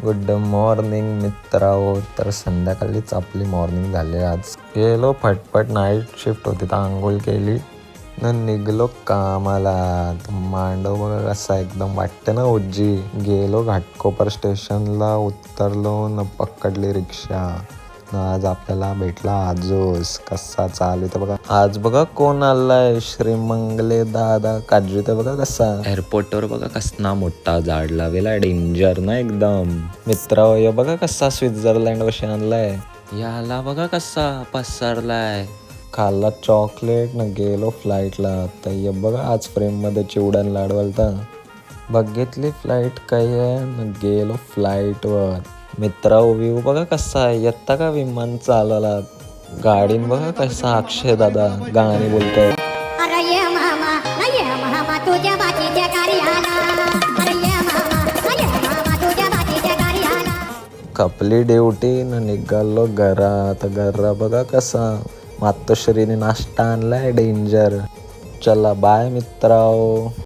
Good morning मित्रांनो. तर संध्याकाळीच आपली मॉर्निंग झाली. आज गेलो फटफट, नाईट शिफ्ट होती तर आंघोळ केली न निघलो कामाला. मांडव बघा कसा एकदम वाटते ना उज्जी. गेलो घाटकोपर स्टेशनला, उतरलो न पकडली रिक्षा. आज आपल्याला भेटला आजोस. कसा चालू तर बघा. आज बघा कोण आलाय, श्रीमंगले दादा काजू. तर बघा कसा एअरपोर्टवर बघा कसना मोठा झाड लावेला, डेंजर ना एकदम. मित्र यो बघा कसा स्वित्झर्लंड वशी आणलाय. याला बघा कसा पसरलाय. खाल्ला चॉकलेट न गेलो फ्लाईटला. तर ये बघा आज फ्रेम मध्ये चिवडण लाडवलता. बघितली फ्लाईट काय आहे न गेलो फ्लाईटवर. मित्रा व्ह्यू बघा कसा आहे. येता का विमान चालवला. गाडीन बघा कसा अक्षय दादा गाणी बोलतोय. अरे ये मामा तुझ्या बाकीच्या कार्याला. अरे ये मामा तुझ्या बाकीच्या कार्याला. कपली ड्युटी न निघालो घरात. घरा बघा कसा मातोश्रीने नाश्ता आणलाय डेंजर. चला बाय मित्राओ.